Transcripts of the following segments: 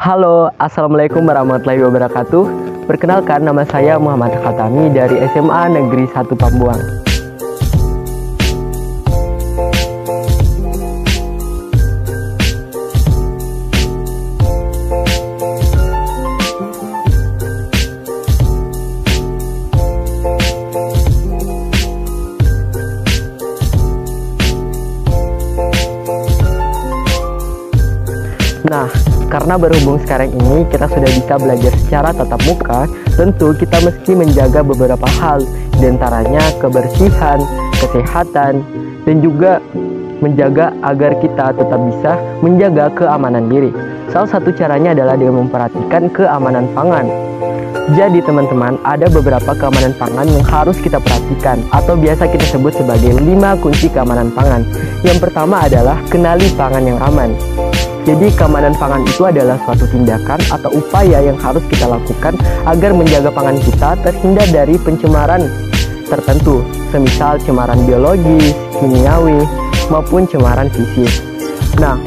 Halo, Assalamualaikum warahmatullahi wabarakatuh. Perkenalkan, nama saya Muhammad Khatami dari SMA Negeri 1 Pambuang. Nah, karena berhubung sekarang ini kita sudah bisa belajar secara tatap muka, tentu kita mesti menjaga beberapa hal, diantaranya kebersihan, kesehatan, dan juga menjaga agar kita tetap bisa menjaga keamanan diri. Salah satu caranya adalah dengan memperhatikan keamanan pangan. Jadi teman-teman, ada beberapa keamanan pangan yang harus kita perhatikan atau biasa kita sebut sebagai 5 kunci keamanan pangan. Yang pertama adalah kenali pangan yang aman. Jadi keamanan pangan itu adalah suatu tindakan atau upaya yang harus kita lakukan agar menjaga pangan kita terhindar dari pencemaran tertentu, semisal cemaran biologis, kimiawi, maupun cemaran fisik. Nah,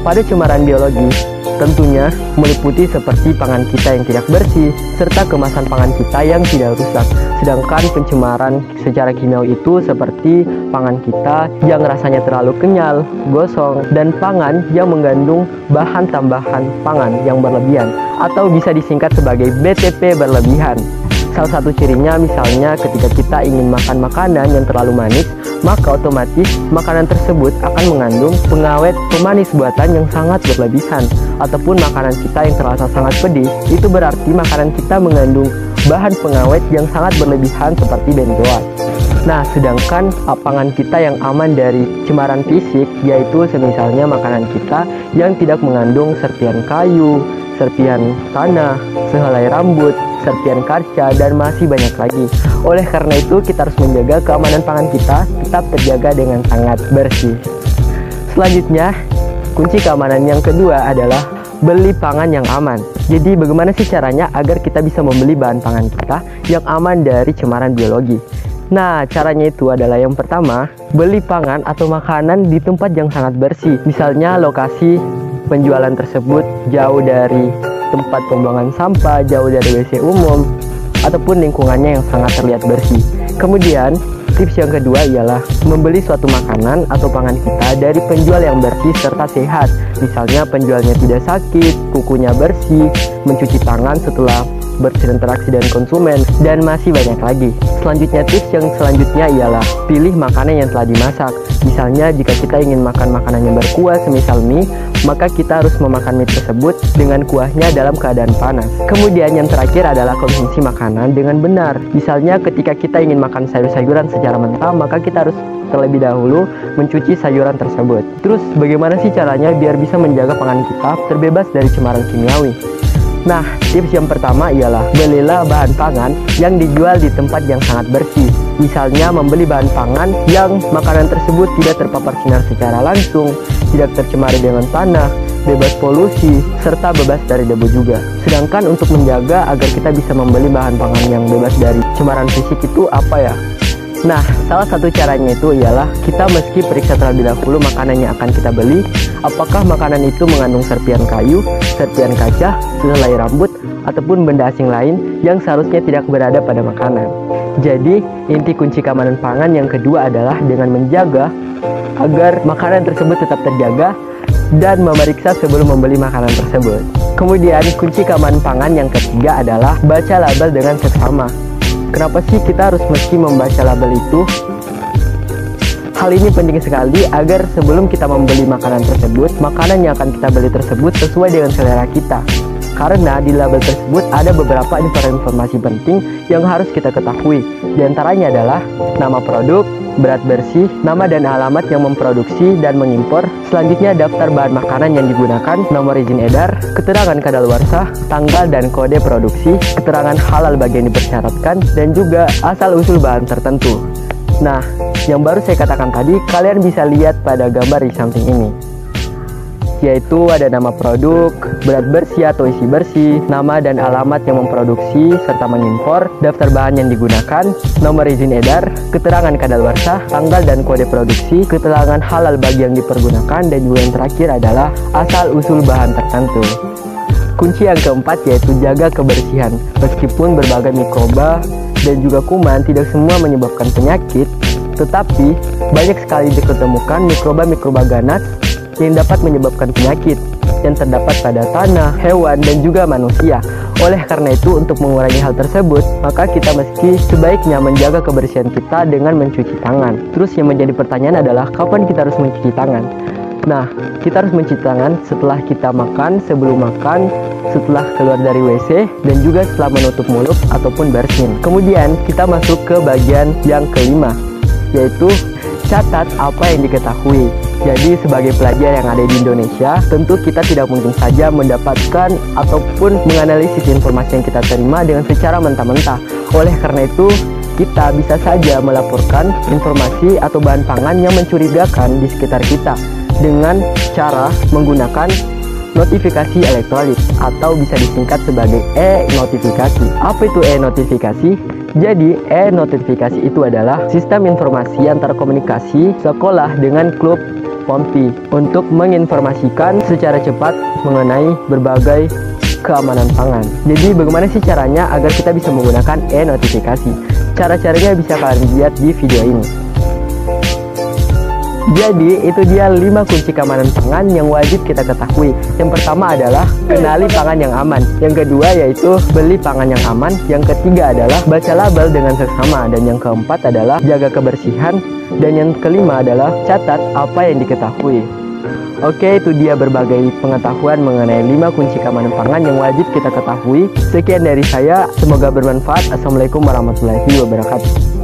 pada cemaran biologis tentunya meliputi seperti pangan kita yang tidak bersih, serta kemasan pangan kita yang tidak rusak. Sedangkan pencemaran secara kimiawi itu seperti pangan kita yang rasanya terlalu kenyal, gosong, dan pangan yang mengandung bahan tambahan pangan yang berlebihan, atau bisa disingkat sebagai BTP berlebihan. Salah satu cirinya misalnya ketika kita ingin makan makanan yang terlalu manis, maka otomatis makanan tersebut akan mengandung pengawet pemanis buatan yang sangat berlebihan. Ataupun makanan kita yang terasa sangat pedis, itu berarti makanan kita mengandung bahan pengawet yang sangat berlebihan seperti benzoat. Nah, sedangkan pangan kita yang aman dari cemaran fisik, yaitu semisalnya makanan kita yang tidak mengandung serpian kayu, serpian tanah, sehelai rambut, serpian kaca, dan masih banyak lagi. Oleh karena itu, kita harus menjaga keamanan pangan kita tetap terjaga dengan sangat bersih. Selanjutnya, kunci keamanan yang kedua adalah beli pangan yang aman. Jadi bagaimana sih caranya agar kita bisa membeli bahan pangan kita yang aman dari cemaran biologi? Nah, caranya itu adalah yang pertama, beli pangan atau makanan di tempat yang sangat bersih. Misalnya lokasi penjualan tersebut jauh dari tempat pembuangan sampah, jauh dari WC umum, ataupun lingkungannya yang sangat terlihat bersih. Kemudian, tips yang kedua ialah membeli suatu makanan atau pangan kita dari penjual yang bersih serta sehat. Misalnya penjualnya tidak sakit, kukunya bersih, mencuci tangan setelah berinteraksi dengan konsumen, dan masih banyak lagi. Selanjutnya, tips yang selanjutnya ialah pilih makanan yang telah dimasak. Misalnya jika kita ingin makan makanan yang berkuah semisal mie, maka kita harus memakan mie tersebut dengan kuahnya dalam keadaan panas. Kemudian yang terakhir adalah konsumsi makanan dengan benar. Misalnya ketika kita ingin makan sayur-sayuran secara mentah, maka kita harus terlebih dahulu mencuci sayuran tersebut. Terus bagaimana sih caranya biar bisa menjaga pangan kita terbebas dari cemaran kimiawi? Nah, tips yang pertama ialah belilah bahan pangan yang dijual di tempat yang sangat bersih. Misalnya membeli bahan pangan yang makanan tersebut tidak terpapar sinar secara langsung, tidak tercemari dengan tanah, bebas polusi, serta bebas dari debu juga. Sedangkan untuk menjaga agar kita bisa membeli bahan pangan yang bebas dari cemaran fisik itu apa ya? Nah, salah satu caranya itu ialah kita mesti periksa terlebih dahulu makanan yang akan kita beli. Apakah makanan itu mengandung serpian kayu, serpian kaca, sehelai rambut, ataupun benda asing lain yang seharusnya tidak berada pada makanan. Jadi, inti kunci keamanan pangan yang kedua adalah dengan menjaga agar makanan tersebut tetap terjaga dan memeriksa sebelum membeli makanan tersebut. Kemudian, kunci keamanan pangan yang ketiga adalah baca label dengan seksama. Kenapa sih kita harus mesti membaca label itu? Hal ini penting sekali agar sebelum kita membeli makanan tersebut, makanan yang akan kita beli tersebut sesuai dengan selera kita. Karena di label tersebut ada beberapa informasi penting yang harus kita ketahui. Di antaranya adalah nama produk, berat bersih, nama dan alamat yang memproduksi dan mengimpor, selanjutnya daftar bahan makanan yang digunakan, nomor izin edar, keterangan kadaluarsa, tanggal dan kode produksi, keterangan halal bagi yang dipersyaratkan, dan juga asal-usul bahan tertentu. Nah, yang baru saya katakan tadi, kalian bisa lihat pada gambar di samping ini, yaitu ada nama produk, berat bersih atau isi bersih, nama dan alamat yang memproduksi serta mengimpor, daftar bahan yang digunakan, nomor izin edar, keterangan kadaluarsa, tanggal dan kode produksi, keterangan halal bagi yang dipergunakan, dan juga yang terakhir adalah asal-usul bahan tertentu. kunci yang keempat yaitu jaga kebersihan. Meskipun berbagai mikroba dan juga kuman tidak semua menyebabkan penyakit, tetapi banyak sekali diketemukan mikroba-mikroba ganas yang dapat menyebabkan penyakit yang terdapat pada tanah, hewan, dan juga manusia. Oleh karena itu, untuk mengurangi hal tersebut, maka kita mesti sebaiknya menjaga kebersihan kita dengan mencuci tangan. Terus yang menjadi pertanyaan adalah, kapan kita harus mencuci tangan? Nah, kita harus mencuci tangan setelah kita makan, sebelum makan, setelah keluar dari WC, dan juga setelah menutup mulut ataupun bersin. Kemudian, kita masuk ke bagian yang kelima, yaitu catat apa yang diketahui. Jadi sebagai pelajar yang ada di Indonesia, tentu kita tidak mungkin saja mendapatkan ataupun menganalisis informasi yang kita terima dengan secara mentah-mentah. Oleh karena itu, kita bisa saja melaporkan informasi atau bahan pangan yang mencurigakan di sekitar kita dengan cara menggunakan notifikasi elektronik atau bisa disingkat sebagai e-notifikasi. Apa itu e-notifikasi? Jadi, e-notifikasi itu adalah sistem informasi antara komunikasi sekolah dengan klub POMPI untuk menginformasikan secara cepat mengenai berbagai keamanan pangan. Jadi, bagaimana sih caranya agar kita bisa menggunakan e-notifikasi? Cara-caranya bisa kalian lihat di video ini. Jadi, itu dia 5 kunci keamanan pangan yang wajib kita ketahui. Yang pertama adalah kenali pangan yang aman. Yang kedua yaitu beli pangan yang aman. Yang ketiga adalah baca label dengan seksama. Dan yang keempat adalah jaga kebersihan. Dan yang kelima adalah catat apa yang diketahui. Oke, itu dia berbagai pengetahuan mengenai 5 kunci keamanan pangan yang wajib kita ketahui. Sekian dari saya, semoga bermanfaat. Assalamualaikum warahmatullahi wabarakatuh.